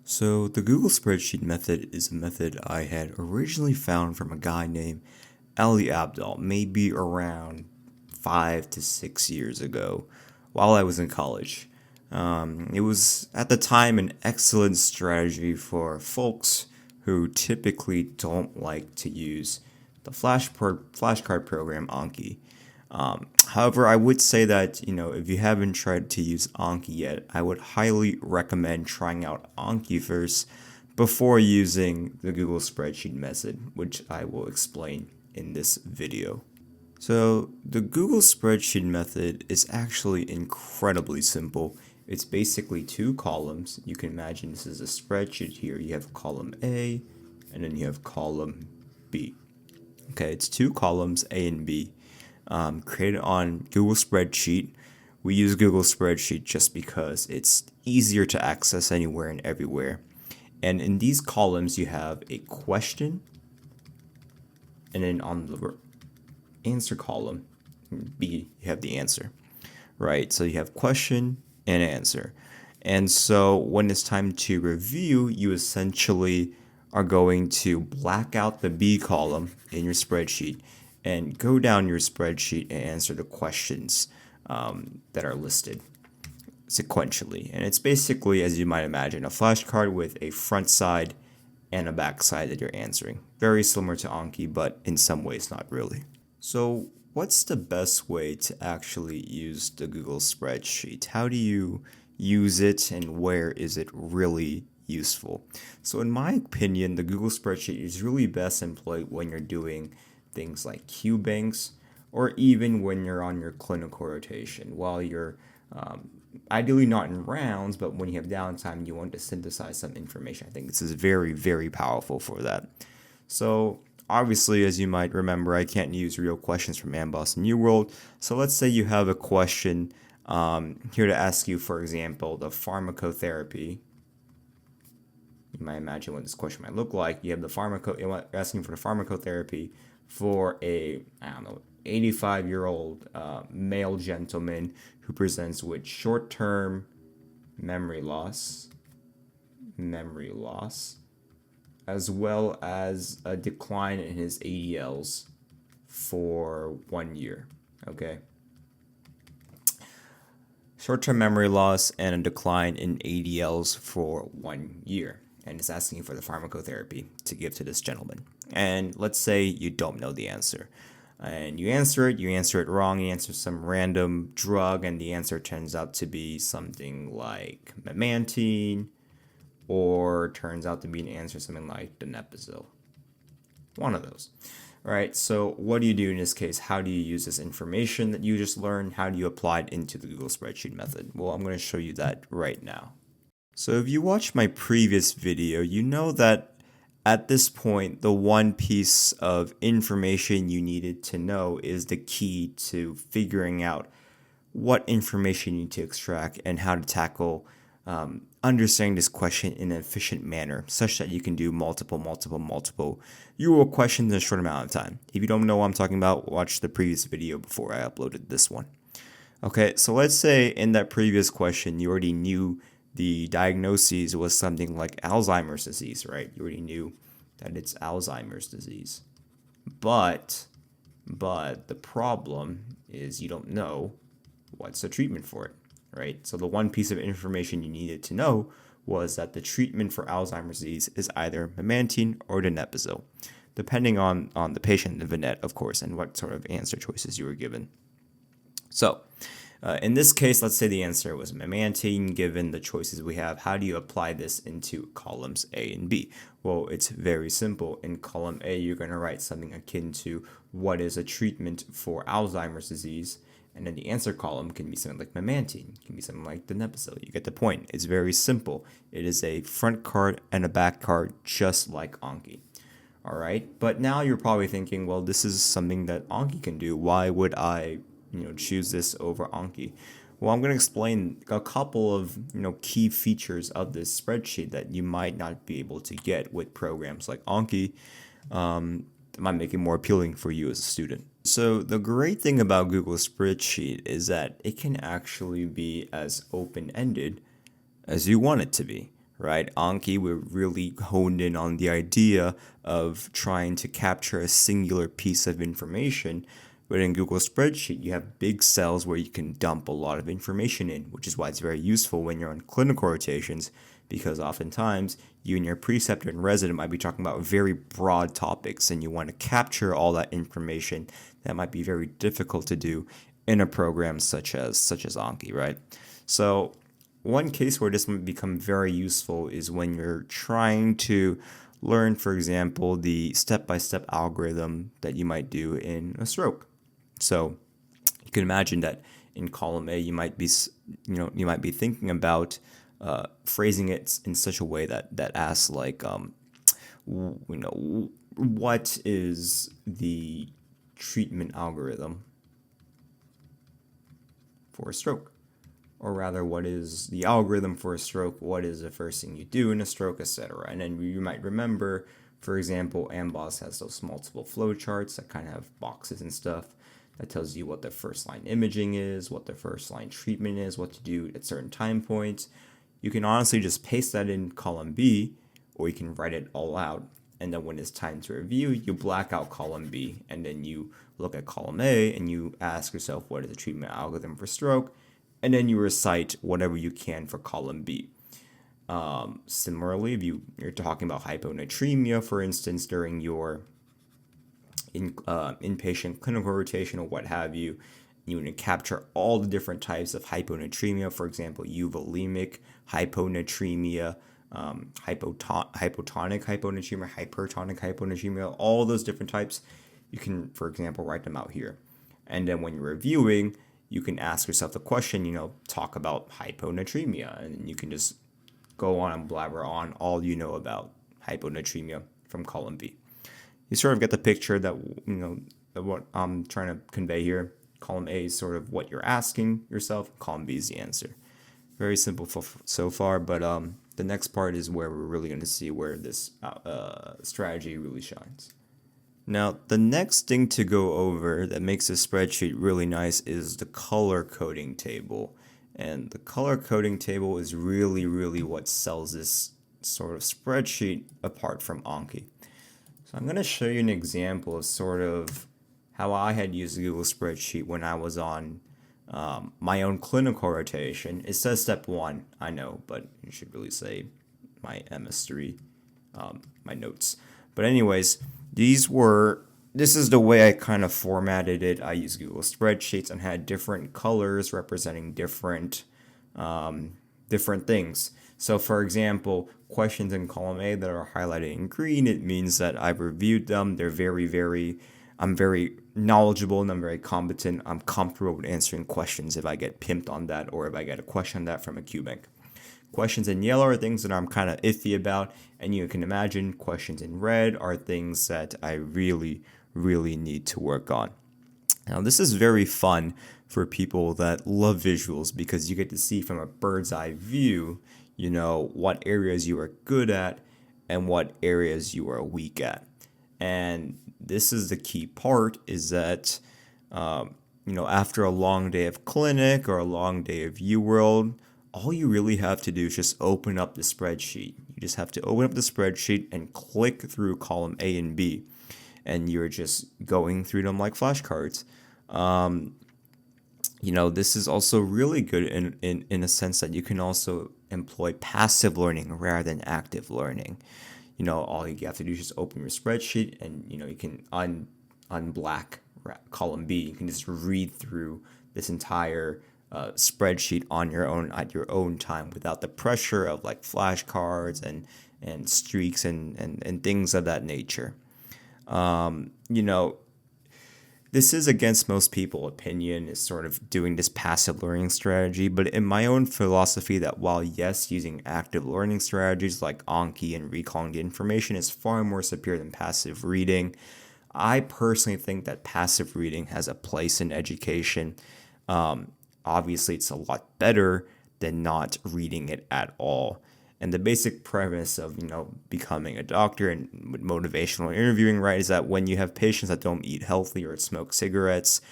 So the Google Spreadsheet method is a method I had originally found from a guy named Ali Abdal, maybe around 5 to 6 years ago, while I was in college. It was at the time an excellent strategy for folks who typically don't like to use the flashcard program Anki. However, I would say that, if you haven't tried to use Anki yet, I would highly recommend trying out Anki first before using the Google Spreadsheet method, which I will explain in this video. So, the Google Spreadsheet method is actually incredibly simple. It's basically two columns. You can imagine this is a spreadsheet here. You have column A, and then you have column B. Okay, it's two columns, A and B. Created on Google Spreadsheet. We use Google Spreadsheet just because it's easier to access anywhere and everywhere. And in these columns, you have a question, and then on the answer column, B, you have the answer, right? So you have question and answer. And so when it's time to review, you essentially are going to black out the B column in your spreadsheet and go down your spreadsheet and answer the questions that are listed sequentially. And it's basically, as you might imagine, a flashcard with a front side and a back side that you're answering. Very similar to Anki, but in some ways not really. So what's the best way to actually use the Google Spreadsheet? How do you use it and where is it really useful? So in my opinion, the Google Spreadsheet is really best employed when you're doing things like Q banks, or even when you're on your clinical rotation, while you're ideally not in rounds, but when you have downtime, you want to synthesize some information. I think this is very, very powerful for that. So obviously, as you might remember, I can't use real questions from Amboss and UWorld. So let's say you have a question here to ask you, for example, the pharmacotherapy. You might imagine what this question might look like. You have you're asking for the pharmacotherapy for a, 85-year-old male gentleman who presents with short-term memory loss, as well as a decline in his ADLs for 1 year. Okay. Short-term memory loss and a decline in ADLs for 1 year. And it's asking for the pharmacotherapy to give to this gentleman. And let's say you don't know the answer. And you answer it wrong, you answer some random drug, and the answer turns out to be something like memantine, or turns out to be an answer something like donepezil. One of those. All right, so what do you do in this case? How do you use this information that you just learned? How do you apply it into the Google Spreadsheet method? Well, I'm going to show you that right now. So if you watched my previous video, you know that at this point, the one piece of information you needed to know is the key to figuring out what information you need to extract and how to tackle understanding this question in an efficient manner, such that you can do multiple UWorld questions in a short amount of time. If you don't know what I'm talking about, watch the previous video before I uploaded this one. Okay, so let's say in that previous question, you already knew the diagnosis was something like Alzheimer's disease, right? You already knew that it's Alzheimer's disease. But the problem is you don't know what's the treatment for it, right? So the one piece of information you needed to know was that the treatment for Alzheimer's disease is either memantine or donepezil, depending on the patient, the vignette, of course, and what sort of answer choices you were given. So in this case, let's say the answer was memantine. Given the choices we have, how do you apply this into columns A and B? Well, it's very simple. In column A, you're going to write something akin to what is a treatment for Alzheimer's disease, and then the answer column can be something like memantine, it can be something like donepezil. You get the point. It's very simple. It is a front card and a back card, just like Anki. All right, but now you're probably thinking, well, this is something that Anki can do. Why would I choose this over Anki? Well, I'm going to explain a couple of key features of this spreadsheet that you might not be able to get with programs like Anki. That might make it more appealing for you as a student. So the great thing about Google Spreadsheet is that it can actually be as open-ended as you want it to be, right? Anki, we're really honed in on the idea of trying to capture a singular piece of information. But in Google Spreadsheet, you have big cells where you can dump a lot of information in, which is why it's very useful when you're on clinical rotations, because oftentimes you and your preceptor and resident might be talking about very broad topics, and you want to capture all that information that might be very difficult to do in a program such as Anki, right? So one case where this might become very useful is when you're trying to learn, for example, the step-by-step algorithm that you might do in a stroke. So you can imagine that in column A, you might be thinking about phrasing it in such a way that asks like, what is the treatment algorithm for a stroke? Or rather, what is the algorithm for a stroke? What is the first thing you do in a stroke, etc. And then you might remember, for example, Amboss has those multiple flow charts that kind of have boxes and stuff that tells you what the first line imaging is, what the first line treatment is, what to do at certain time points. You can honestly just paste that in column B, or you can write it all out. And then when it's time to review, you black out column B, and then you look at column A and you ask yourself, what is the treatment algorithm for stroke? And then you recite whatever you can for column B. Similarly, if you're talking about hyponatremia, for instance, during your inpatient clinical rotation or what have you, you want to capture all the different types of hyponatremia, for example, euvolemic hyponatremia, hypotonic hyponatremia, hypertonic hyponatremia, all those different types. You can, for example, write them out here. And then when you're reviewing, you can ask yourself the question, talk about hyponatremia, and you can just go on and blabber on all you know about hyponatremia from column B. You sort of get the picture that, what I'm trying to convey here. Column A is sort of what you're asking yourself. Column B is the answer. Very simple so far, but the next part is where we're really going to see where this strategy really shines. Now, the next thing to go over that makes this spreadsheet really nice is the color coding table. And the color coding table is really, really what sells this sort of spreadsheet apart from Anki. So I'm going to show you an example of sort of how I had used the Google Spreadsheet when I was on my own clinical rotation. It says step 1, I know, but it should really say my MS3, my notes. But anyways, this is the way I kind of formatted it. I used Google Spreadsheets and had different colors representing different things. So for example, questions in column A that are highlighted in green, it means that I've reviewed them. They're I'm very knowledgeable and I'm very competent. I'm comfortable with answering questions if I get pimped on that or if I get a question on that from a QBank. Questions in yellow are things that I'm kind of iffy about, and you can imagine questions in red are things that I really, really need to work on. Now, this is very fun for people that love visuals because you get to see from a bird's eye view, what areas you are good at and what areas you are weak at. And this is the key part, is that, after a long day of clinic or a long day of UWorld, all you really have to do is just open up the spreadsheet. You just have to open up the spreadsheet and click through column A and B, and you're just going through them like flashcards. This is also really good in a sense that you can also employ passive learning rather than active learning. All you have to do is just open your spreadsheet, and you can unblack column B. You can just read through this entire spreadsheet on your own at your own time without the pressure of like flashcards and streaks and things of that nature. This is against most people's opinion, is sort of doing this passive learning strategy, but in my own philosophy that while yes, using active learning strategies like Anki and recalling the information is far more superior than passive reading, I personally think that passive reading has a place in education. Obviously, it's a lot better than not reading it at all. And the basic premise of, becoming a doctor and with motivational interviewing, right, is that when you have patients that don't eat healthy or smoke cigarettes,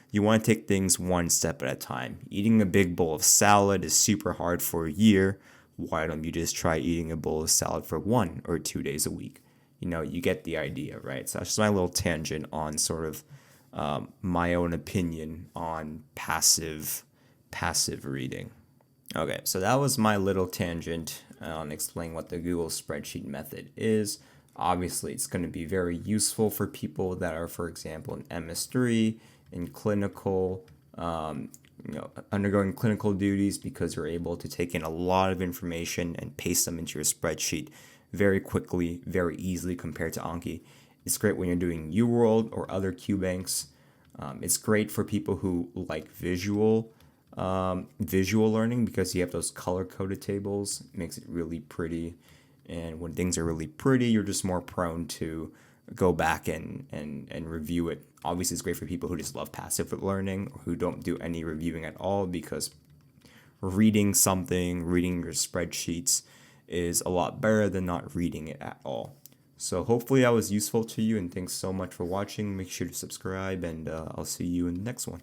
you want to take things one step at a time. Eating a big bowl of salad is super hard for a year, why don't you just try eating a bowl of salad for 1 or 2 days a week? You get the idea, right? So that's just my little tangent on sort of my own opinion on passive reading. Okay, so that was my little tangent on explaining what the Google Spreadsheet method is. Obviously, it's going to be very useful for people that are, for example, in MS3, in clinical, undergoing clinical duties, because you're able to take in a lot of information and paste them into your spreadsheet very quickly, very easily compared to Anki. It's great when you're doing UWorld or other QBanks. It's great for people who like visual learning, because you have those color-coded tables. It makes it really pretty. And when things are really pretty, you're just more prone to go back and review it. Obviously, it's great for people who just love passive learning or who don't do any reviewing at all, because reading your spreadsheets is a lot better than not reading it at all. So hopefully that was useful to you, and thanks so much for watching. Make sure to subscribe, and I'll see you in the next one.